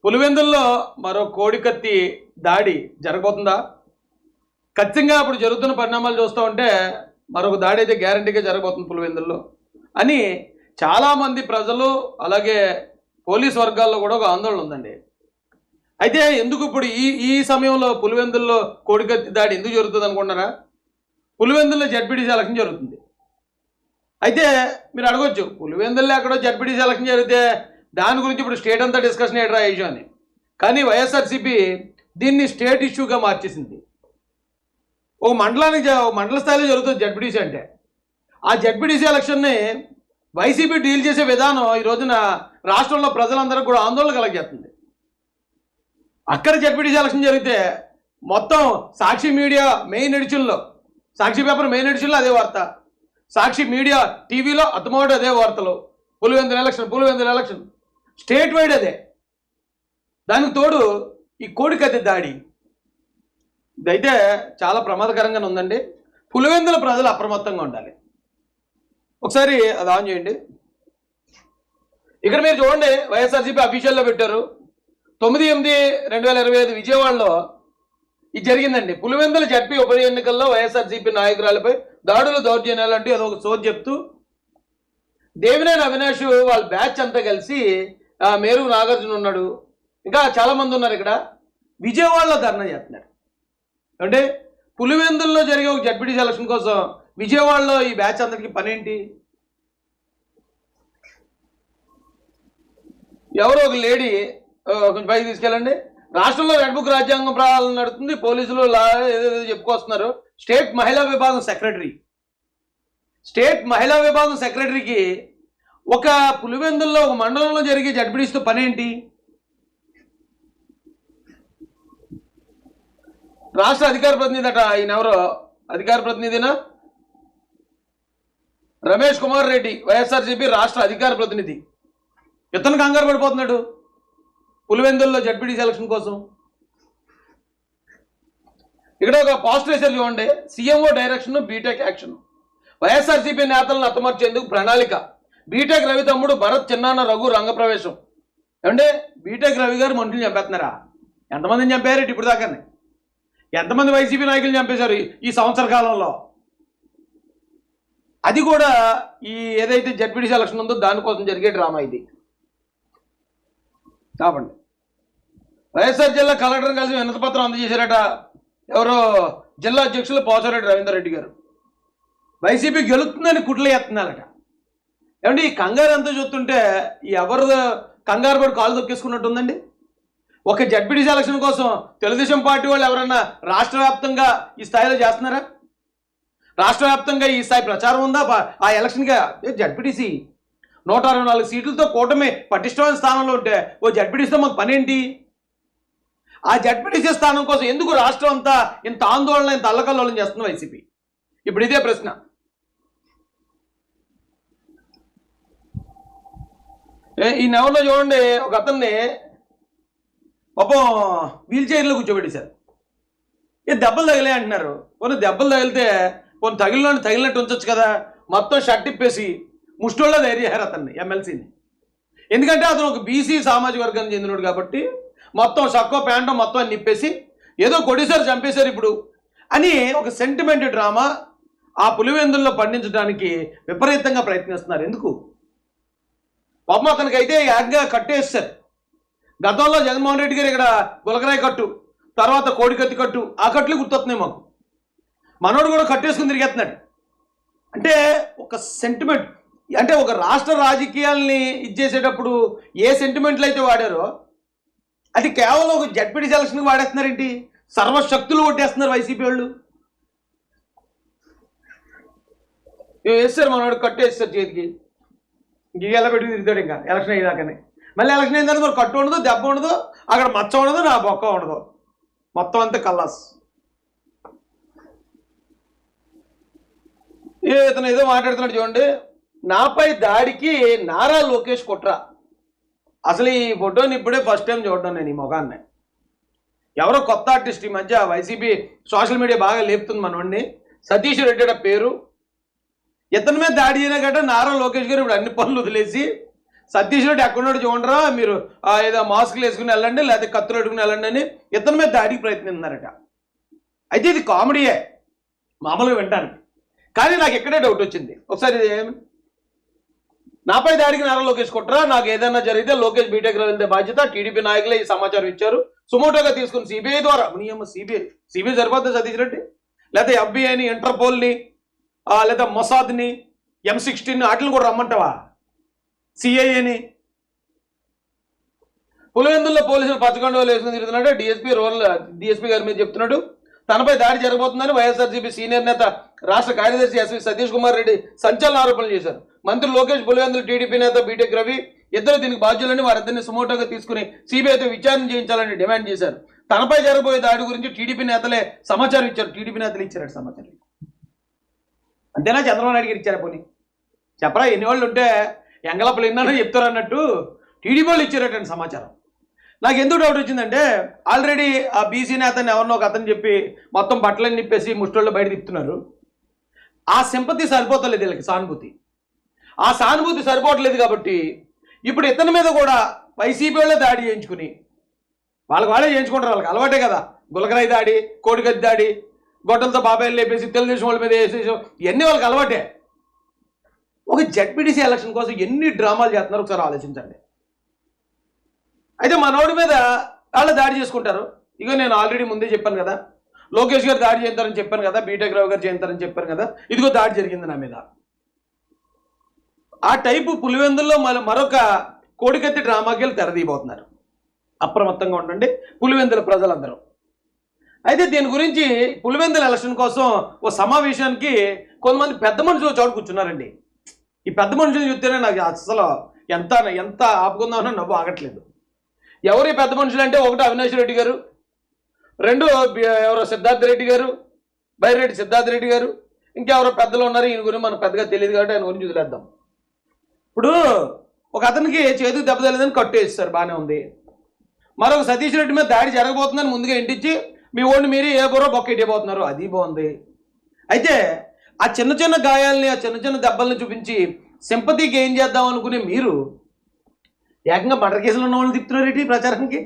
పులివెందుల్లో మరో కోడికత్తి దాడి జరగబోతుందా? ఖచ్చితంగా ఇప్పుడు జరుగుతున్న పరిణామాలు చూస్తూ ఉంటే మరొక దాడి అయితే గ్యారంటీగా జరగబోతుంది పులివెందుల్లో అని చాలామంది ప్రజలు అలాగే పోలీస్ వర్గాల్లో కూడా ఒక ఆందోళన ఉందండి. అయితే ఎందుకు ఇప్పుడు ఈ సమయంలో పులివెందుల్లో కోడికత్తి దాడి ఎందుకు జరుగుతుంది అనుకుంటున్నారా? పులివెందుల్లో జడ్పీటీసీ ఎలక్షన్ జరుగుతుంది. అయితే మీరు అడగొచ్చు, పులివెందుల్లో ఎక్కడో జడ్పీటీసీ ఎలక్షన్ జరిగితే దాని గురించి ఇప్పుడు స్టేట్ అంతా డిస్కషన్ ఏట్రా ఇష్యూ అని. కానీ వైఎస్ఆర్సీపీ దీన్ని స్టేట్ ఇష్యూగా మార్చేసింది. ఒక మండల స్థాయిలో జరుగుతుంది జడ్పీటీసీ అంటే. ఆ జడ్పీటీసీ ఎలక్షన్ని వైసీపీ డీల్ చేసే విధానం ఈ రోజున రాష్ట్రంలో ప్రజలందరికీ కూడా ఆందోళన కలగజేస్తుంది. అక్కడ జడ్పీటీసీ ఎలక్షన్ జరిగితే మొత్తం సాక్షి మీడియా మెయిన్ ఎడిషన్లో, సాక్షి పేపర్ మెయిన్ ఎడిషన్లో అదే వార్త, సాక్షి మీడియా టీవీలో అత్తమోటి అదే వార్తలు, పులివెందుల ఎలక్షన్ స్టేట్ వైడ్ అదే. దానికి తోడు ఈ కోడికత్తి దాడి ఇదైతే చాలా ప్రమాదకరంగానే ఉందండి. పులివెందుల ప్రజలు అప్రమత్తంగా ఉండాలి. ఒకసారి అది ఆన్ చేయండి. ఇక్కడ మీరు చూడండి, వైఎస్ఆర్సీపీ అఫీషియల్లో పెట్టారు 9/8/2025 విజయవాడలో ఇది జరిగిందండి. పులివెందుల జడ్పీ ఉప ఎన్నికల్లో వైఎస్ఆర్సీపీ నాయకురాలపై దాడులు దౌర్జన్యాలు అంటూ అదొక సోది చెప్తూ దేవినేని అవినాష్ వాళ్ళ బ్యాచ్ అంతా కలిసి మేరు నాగార్జున ఉన్నాడు, ఇంకా చాలామంది ఉన్నారు ఇక్కడ, విజయవాడలో ధర్నా చేస్తున్నారు. అంటే పులివెందుల్లో జరిగే ఒక జడ్పీటీసీ ఎలక్షన్ కోసం విజయవాడలో ఈ బ్యాచ్ అందరికి పనేంటి? ఎవరో ఒక లేడీ కొంచెం పైకి తీసుకెళ్ళండి. రాష్ట్రంలో రెడ్ బుక్ రాజ్యాంగం ప్రాణాలను నడుతుంది, పోలీసులు ఏదేదో చెప్పుకొస్తున్నారు. స్టేట్ మహిళా విభాగం సెక్రటరీకి ఒక పులివెందుల్లో ఒక మండలంలో జరిగే జడ్పీటీసీతో పనేంటి? రాష్ట్ర అధికార ప్రతినిధి అట, ఈయన ఎవరో అధికార ప్రతినిధినా, రమేష్ కుమార్ రెడ్డి, వైఎస్ఆర్సీపీ రాష్ట్ర అధికార ప్రతినిధి. ఇతను కంగారు పడిపోతున్నాడు పులివెందుల్లో జడ్పీటీసీ ఎలక్షన్ కోసం. ఇక్కడ ఒక పోస్టర్ వేసారు చూడండి, CMO direction BTech action. YSRCP నేతలను హతమార్చేందుకు ప్రణాళిక, బీటెక్ రవి తమ్ముడు భరత్ చిన్నాన్న రఘు రంగప్రవేశం. ఏమంటే బీటెక్ రవి గారు మనుషులు చంపేస్తున్నారా? ఎంతమందిని చంపారు ఇప్పుడు దాకానే? ఎంతమంది వైసీపీ నాయకులు చంపేశారు ఈ సంవత్సర కాలంలో? అది కూడా ఈ ఏదైతే జడ్పీటీసీ ఎలక్షన్ ఉందో దానికోసం జరిగే డ్రామా ఇది. కాబట్టి వైఎస్ఆర్ జిల్లా కలెక్టర్ కలిసి వినతిపత్రం అందజేశారట ఎవరో జిల్లా అధ్యక్షులు పోసారెడ్డి రవీందర్ రెడ్డి గారు. వైసీపీ గెలుస్తుందని కుట్లు ఎత్తున్నారట. ఏమంటే ఈ కంగారు అంతా చూస్తుంటే ఎవరు కంగారు పడి కాలు తొక్కేసుకున్నట్టుందండి. ఒక జడ్పీటీసీ ఎలక్షన్ కోసం తెలుగుదేశం పార్టీ వాళ్ళు ఎవరన్నా రాష్ట్ర వ్యాప్తంగా ఈ స్థాయిలో చేస్తున్నారా? రాష్ట్ర వ్యాప్తంగా ఈ స్థాయి ప్రచారం ఉందా ఆ ఎలక్షన్గా? జడ్పీటీసీ 164 సీట్లతో కూటమి పటిష్టమైన స్థానంలో ఉంటే ఓ జడ్పీటీసీతో మాకు పనేంటి? ఆ జడ్పీటీసీ స్థానం కోసం ఎందుకు రాష్ట్రం అంతా ఇంత ఆందోళన, ఇంత అల్లకల్లోలం చేస్తుంది వైసీపీ? ఇప్పుడు ఇదే ప్రశ్న. ఈ నెలలో చూడండి, ఒక అతన్ని పాపం వీల్ చైర్లో కూర్చోబెట్టేశారు. దెబ్బలు తగిలే అంటున్నారు. కొన్ని దెబ్బలు తగిలితే కొన్ని తగిలినట్టు ఉంచొచ్చు కదా. మొత్తం షర్ట్ ఇప్పేసి ముష్టోళ్ళ ధైర్యం చేశారు అతన్ని, ఎమ్మెల్సీని. ఎందుకంటే అతను ఒక బీసీ సామాజిక వర్గానికి చెందినడు కాబట్టి మొత్తం షక్కో ప్యాంటో మొత్తం అని నిప్పేసి ఏదో కొడిసారు చంపేశారు ఇప్పుడు అని ఒక సెంటిమెంట్ డ్రామా ఆ పులివెందుల్లో పండించడానికి విపరీతంగా ప్రయత్నిస్తున్నారు. ఎందుకు? పాపం అతనికి అయితే యాగ్గా కట్టేస్తారు. గతంలో జగన్మోహన్ రెడ్డి గారు ఇక్కడ గులకరాయి కట్టు, తర్వాత కోడికత్తి కట్టు, ఆ కట్లు గుర్తొస్తున్నాయి మాకు. మనోడు కూడా కట్టేసుకుని తిరిగేస్తున్నాడు. అంటే ఒక సెంటిమెంట్, అంటే ఒక రాష్ట్ర రాజకీయాల్ని ఇచ్చేసేటప్పుడు ఏ సెంటిమెంట్లు అయితే వాడారో అది కేవలం ఒక జడ్పీటీసీ ఎలక్షన్కి వాడేస్తున్నారేంటి? సర్వశక్తులు కొట్టేస్తున్నారు వైసీపీ వాళ్ళు. వేస్తారు మనోడు, కట్టేస్తారు చేతికి, గీగెలా పెట్టి తిరుగుతాడు ఇంకా ఎలక్షన్ అయ్యేదాకానే. మళ్ళీ ఎలక్షన్ అయిన తర్వాత మరి కట్టు ఉండదు, దెబ్బ ఉండదు, అక్కడ మచ్చ ఉండదు, నా బొక్క ఉండదు, మొత్తం అంతా కల్లాస్. ఇతను ఏదో మాట్లాడుతున్నాడు చూడండి, నాపై దాడికి నారా లోకేష్ కుట్ర. అసలు ఈ ఫోటోని ఇప్పుడే ఫస్ట్ టైం చూడడం నేను, ఈ ముఖాన్ని. ఎవరో కొత్త ఆర్టిస్ట్ ఈ మధ్య వైసీపీ సోషల్ మీడియా బాగా లేపుతుంది మనోడిని, సతీష్ రెడ్డి పేరు. ఇతని మీద దాడి చేయనా గట్ట నారా లోకేష్ గారు ఇప్పుడు అన్ని పనులు వదిలేసి సతీష్ రెడ్డి ఎక్కడున్నాడు చూడరా మీరు, ఏదో మాస్కులు వేసుకుని వెళ్ళండి లేకపోతే కత్తులు అడుగుని వెళ్ళండి అని ఇతని మీద దాడికి ప్రయత్నిస్తున్నారట. అయితే ఇది కామెడీయే మామూలుగా వింటానికి, కానీ నాకు ఎక్కడే డౌట్ వచ్చింది. ఒకసారి నాపై దాడికి నారా లోకేష్ కొట్టరా, నాకు ఏదైనా జరిగితే లోకేష్ బీటెక్ వెళ్తే బాధ్యత, టీడీపీ నాయకులే ఈ సమాచారం ఇచ్చారు, సుమోటోగా తీసుకుని సిబిఐ ద్వారా, సిబిఐ సరిపోతుంది సతీష్ రెడ్డి, లేకపోతే ఎఫ్బిఐని, ఇంటర్పోల్ని, లేదా మొసాద్ని, M16 వాటిని కూడా రమ్మంటావా, సిఐఏని? పులివెందుల్లో పోలీసులు పచ్చగొండలు వేసుకుని తిరుగుతున్నాడు. డిఎస్పీ గారి మీద చెప్తున్నాడు తనపై దాడి జరగబోతుందని వైఎస్ఆర్సీపీ సీనియర్ నేత రాష్ట్ర కార్యదర్శి ఎస్వి సతీష్ కుమార్ రెడ్డి సంచలన ఆరోపణలు చేశారు. మంత్రి లోకేష్, పులివెందుల టీడీపీ నేత బీటెక్ రవి ఇద్దరు దీనికి బాధ్యులని వారిద్దరిని సుమోటోగా తీసుకుని సిబిఐతో విచారణ చేయించాలని డిమాండ్ చేశారు. తనపై జరగబోయే దాడి గురించి టీడీపీ నేతలే సమాచారం ఇచ్చారు. టీడీపీ నేతలు ఇచ్చారట సమాచారం. అంతేనా? చంద్రబాబు నాయుడు గారు ఇచ్చారా? పోనీ చెప్పరా, ఎన్ని వాళ్ళు ఉంటే ఎంగలప్పలు ఎన్నో చెప్తారు అన్నట్టు టీడీపీ వాళ్ళు ఇచ్చారటండి సమాచారం. నాకు ఎందుకు డౌట్ వచ్చిందంటే, ఆల్రెడీ ఆ బీసీ నేతని ఎవరినో ఒక అతను చెప్పి మొత్తం బట్టలని నిప్పేసి ముష్టోళ్ళు బయట తిప్పుతున్నారు. ఆ సింపతి సరిపోతలేదు వీళ్ళకి, సానుభూతి. ఆ సానుభూతి సరిపోవట్లేదు కాబట్టి ఇప్పుడు ఇతని మీద కూడా వైసీపీ వాళ్ళే దాడి చేయించుకుని వాళ్ళే చేయించుకుంటారు. వాళ్ళకి అలవాటే కదా, గులకరాయి దాడి, కోడిగద్ది దాడి, గొడ్డలతో బాబాయిలు లేపేసి తెలుగుదేశం వాళ్ళ మీద వేసేసాం, ఇవన్నీ వాళ్ళకి అలవాటే. ఒక జెడ్పీటీసీ ఎలక్షన్ కోసం ఎన్ని డ్రామాలు చేస్తున్నారు ఒకసారి ఆలోచించండి. అయితే మనోడి మీద వాళ్ళు దాడి చేసుకుంటారు. ఇక నేను ఆల్రెడీ ముందే చెప్పాను కదా, లోకేష్ గారు దాడి చేస్తారని చెప్పాను కదా, బీటెక్ రావు గారు చేస్తారని చెప్పాను కదా, ఇదిగో దాడి జరిగింది నా మీద. ఆ టైపు పులివెందుల్లో మరొక కోడికత్తి డ్రామాకి వెళ్ళి తెరదీయబోతున్నారు. అప్రమత్తంగా ఉండండి పులివెందుల ప్రజలందరూ. అయితే దీని గురించి పులివెందుల ఎలక్షన్ కోసం ఓ సమావేశానికి కొంతమంది పెద్ద మనుషులు చోటు కూర్చున్నారండి. ఈ పెద్ద మనుషులు చూస్తేనే నాకు అసలు ఎంత ఆపుకుందామన్నా నవ్వు ఆగట్లేదు. ఎవరు ఈ పెద్ద మనుషులు అంటే, ఒకటి అవినాష్ రెడ్డి గారు, రెండు ఎవరో సిద్ధార్థ రెడ్డి గారు, బైరెడ్డి సిద్ధార్థ రెడ్డి గారు, ఇంకెవరో పెద్దలు ఉన్నారు. ఈయన గురించి మనకు పెద్దగా తెలియదు కాబట్టి ఆయన గురించి వదిలేద్దాం. ఇప్పుడు ఒక అతనికి చేతికి దెబ్బ తగలేదని కట్టు వేస్తారు, బాగానే ఉంది. మరొక సతీష్ రెడ్డి మీద దాడి జరగబోతుందని ముందుగా ఇంటించి మీ ఓడిని మీరు ఏ బుర్రో బొక్క ఇట్టిపోతున్నారు, అది బాగుంది. అయితే ఆ చిన్న చిన్న గాయాలని, ఆ చిన్న చిన్న దెబ్బల్ని చూపించి సింపతి గెయిన్ చేద్దాం అనుకునే మీరు ఏకంగా మర్డర్ కేసులో ఉన్న వాళ్ళు తిప్పుతున్నారు ఏంటి ప్రచారానికి?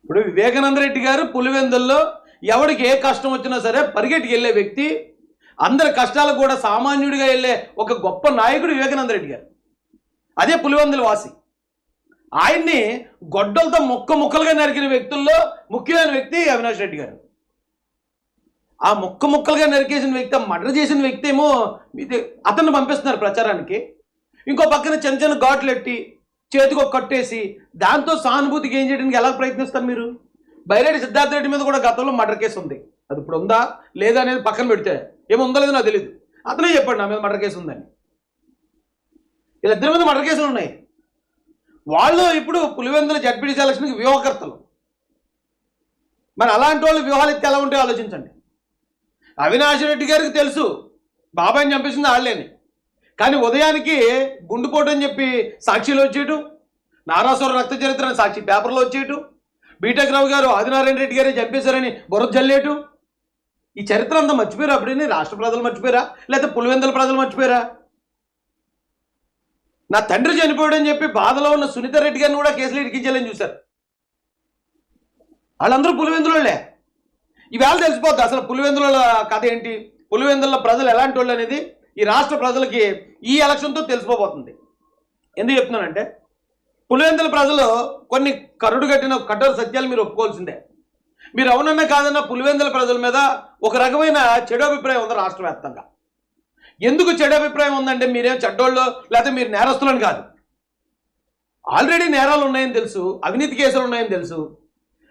ఇప్పుడు వివేకానంద రెడ్డి గారు పులివెందుల్లో ఎవరికి ఏ కష్టం వచ్చినా సరే పరిగెట్టుకు వెళ్ళే వ్యక్తి, అందరి కష్టాలకు కూడా సామాన్యుడిగా వెళ్ళే ఒక గొప్ప నాయకుడు వివేకానంద రెడ్డి గారు. అదే పులివెందుల వాసి. ఆయన్ని గొడ్డలతో ముక్కలుగా నరికిన వ్యక్తుల్లో ముఖ్యమైన వ్యక్తి అవినాష్ రెడ్డి గారు. ఆ ముక్కలుగా నరికేసిన వ్యక్తి, మర్డర్ చేసిన వ్యక్తి ఏమో అతన్ని పంపిస్తున్నారు ప్రచారానికి. ఇంకో పక్కన చిన్న చిన్న ఘాట్లు ఎట్టి చేతికి ఒక కట్టేసి దాంతో సానుభూతికి ఏం చేయడానికి ఎలా ప్రయత్నిస్తారు మీరు? బైరెడ్డి సిద్ధార్థ రెడ్డి మీద కూడా గతంలో మర్డర్ కేసు ఉంది. అది ఇప్పుడు ఉందా లేదా అనేది పక్కన పెడితే, ఏముందో లేదో నాకు తెలియదు, అతనే చెప్పండి నా మీద మర్డర్ కేసు ఉందని. వీళ్ళిద్దరి మీద మర్డర్ కేసులు ఉన్నాయి. వాళ్ళు ఇప్పుడు పులివెందుల జడ్పీటీసీ ఎలక్షన్కి వ్యూహకర్తలు. మరి అలాంటి వాళ్ళు వ్యూహాలు ఎత్తి ఎలా ఉంటాయో ఆలోచించండి. అవినాష్ రెడ్డి గారికి తెలుసు బాబాయిని చంపేసింది వాళ్ళేని, కానీ ఉదయానికి గుండుపోటు అని చెప్పి సాక్షిలో వచ్చేయటం, నారాసుర రక్త చరిత్ర సాక్షి పేపర్లో వచ్చేయటం, బీటెక్ రావు గారు ఆదినారాయణ రెడ్డి గారే చంపేశారని బుర్ర జల్లేయటం, ఈ చరిత్ర అంతా మర్చిపోయారా? అప్పుడే రాష్ట్ర ప్రజలు మర్చిపోయారా, లేకపోతే పులివెందుల ప్రజలు మర్చిపోయారా? నా తండ్రి చనిపోయాడని చెప్పి బాధలో ఉన్న సునీత రెడ్డి గారిని కూడా కేసులు ఇరికించాలని చూశారు. వాళ్ళందరూ పులివెందులే. ఈవేళ తెలిసిపోద్ది అసలు పులివెందుల కథ ఏంటి, పులివెందుల ప్రజలు ఎలాంటి వాళ్ళు అనేది ఈ రాష్ట్ర ప్రజలకి ఈ ఎలక్షన్తో తెలిసిపోబోతుంది. ఎందుకు చెప్తున్నానంటే, పులివెందుల ప్రజలు కొన్ని కరుడుగట్టిన కఠోర సత్యాలు మీరు ఒప్పుకోవాల్సిందే. మీరు అవునన్నా కాదన్నా పులివెందుల ప్రజల మీద ఒక రకమైన చెడు అభిప్రాయం ఉంది రాష్ట్ర వ్యాప్తంగా. ఎందుకు చెడు అభిప్రాయం ఉందంటే, మీరేం చెడ్డోళ్ళు లేకపోతే మీరు నేరస్తులని కాదు. ఆల్రెడీ నేరాలు ఉన్నాయని తెలుసు, అవినీతి కేసులు ఉన్నాయని తెలుసు,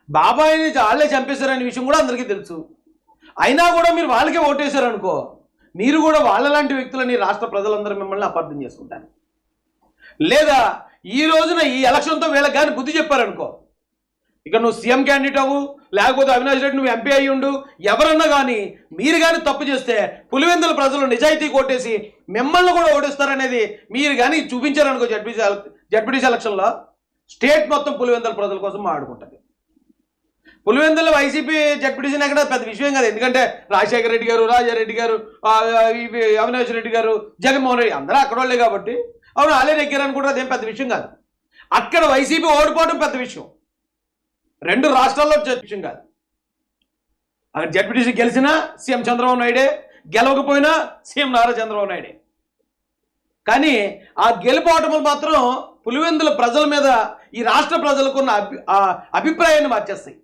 బాబాయిని వాళ్ళే చంపేశారనే విషయం కూడా అందరికీ తెలుసు. అయినా కూడా మీరు వాళ్ళకే ఓటేశారనుకో, మీరు కూడా వాళ్ళలాంటి వ్యక్తులని రాష్ట్ర ప్రజలందరూ మిమ్మల్ని అపార్థం చేసుకుంటారు. లేదా ఈ రోజున ఈ ఎలక్షన్తో వీళ్ళకి కానీ బుద్ధి చెప్పారనుకో, ఇక నువ్వు సీఎం క్యాండిడేట్ అవ్వు, లేకపోతే అవినాష్ రెడ్డి నువ్వు ఎంపీ అయ్యి ఉండు, ఎవరన్నా కానీ మీరు కానీ తప్పు చేస్తే పులివెందుల ప్రజలు నిజాయితీ కొట్టేసి మిమ్మల్ని కూడా ఓడిస్తారనేది మీరు కానీ చూపించారనుకో జడ్పీటీసీ ఎలక్షన్లో, స్టేట్ మొత్తం పులివెందుల ప్రజల కోసం మాట్లాడుకుంటుంది. పులివెందుల వైసీపీ జడ్పీటీసీ ఎక్కడ పెద్ద విషయం కాదు. ఎందుకంటే రాజశేఖర రెడ్డి గారు, రాజారెడ్డి గారు, అవినాష్ రెడ్డి గారు, జగన్మోహన్ రెడ్డి అందరూ అక్కడ వాళ్ళే కాబట్టి అవును వాళ్ళే నెగ్గారని కూడా అదేం పెద్ద విషయం కాదు. అక్కడ వైసీపీ ఓడిపోవడం పెద్ద విషయం, 2 రాష్ట్రాల్లో విషయం కాదు. అక్కడ జడ్పీటీసీ గెలిచినా సీఎం చంద్రబాబు నాయుడే, గెలవకపోయినా సీఎం నారా చంద్రబాబు నాయుడే. కానీ ఆ గెలుపోవటములు మాత్రం పులివెందుల ప్రజల మీద, ఈ రాష్ట్ర ప్రజలకున్న అభిప్రాయాన్ని మార్చేస్తాయి.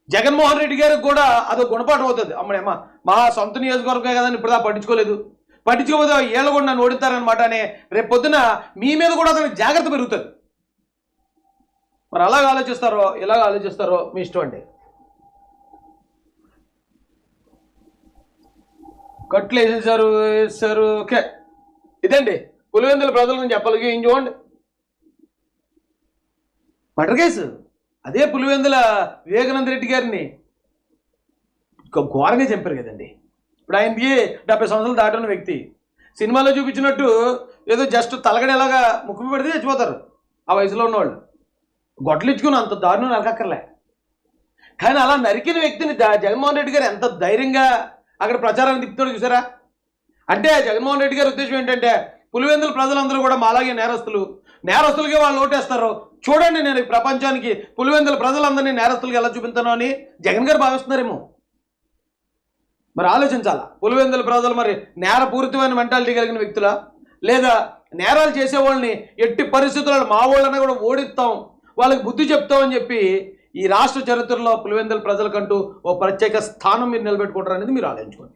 జగన్మోహన్ రెడ్డి గారికి కూడా అదో గుణపాఠం అవుతుంది. అమ్మడేమా మా సొంత నియోజకవర్గం కదని ఇప్పుడు పట్టించుకోకపోతే ఏళ్ళు కూడా నన్ను ఓడిస్తారనమాట అనే రేపు పొద్దున మీ మీద కూడా అతనికి జాగ్రత్త పెరుగుతుంది. మరి అలాగ ఆలోచిస్తారో ఇలాగ ఆలోచిస్తారో మీ ఇష్టం అండి. కట్లు వేసేసారు ఓకే. ఇదండి పులివెందుల ప్రజల నుంచి చెప్పాలి. ఏం చూడండి, మర్డర్ కేసు అదే పులివెందుల వివేకానంద రెడ్డి గారిని ఘోరంగా చంపారు కదండి. ఇప్పుడు ఆయనకి 70 సంవత్సరాలు దాటిన వ్యక్తి. సినిమాలో చూపించినట్టు ఏదో జస్ట్ తలగడేలాగా ముక్కు పెడితే చచ్చిపోతారు ఆ వయసులో ఉన్నవాళ్ళు. గొడ్డలు ఇచ్చుకుని అంత దారుణం నరకక్కర్లే. కానీ అలా నరికిన వ్యక్తిని జగన్మోహన్ రెడ్డి గారు ఎంత ధైర్యంగా అక్కడ ప్రచారాన్ని తిప్పుతాడు చూసారా. అంటే జగన్మోహన్ రెడ్డి గారి ఉద్దేశం ఏంటంటే పులివెందుల ప్రజలందరూ కూడా మాలాగే నేరస్తులకే వాళ్ళు ఓటేస్తారు, చూడండి నేను ఈ ప్రపంచానికి పులివెందుల ప్రజలందరినీ నేరస్తులుగా ఎలా చూపించాను అని జగన్ గారు భావిస్తున్నారేమో. మరి ఆలోచించాలా, పులివెందుల ప్రజలు మరి నేరపూరితమైన మెంటాలిటీ కలిగిన వ్యక్తులా, లేదా నేరాలు చేసేవాళ్ళని ఎట్టి పరిస్థితుల్లో మా వాళ్ళని కూడా ఓడిస్తాం, వాళ్ళకి బుద్ధి చెప్తామని చెప్పి ఈ రాష్ట్ర చరిత్రలో పులివెందుల ప్రజలకంటూ ఓ ప్రత్యేక స్థానం మీరు నిలబెట్టుకుంటారు అనేది మీరు ఆలోచించుకోండి.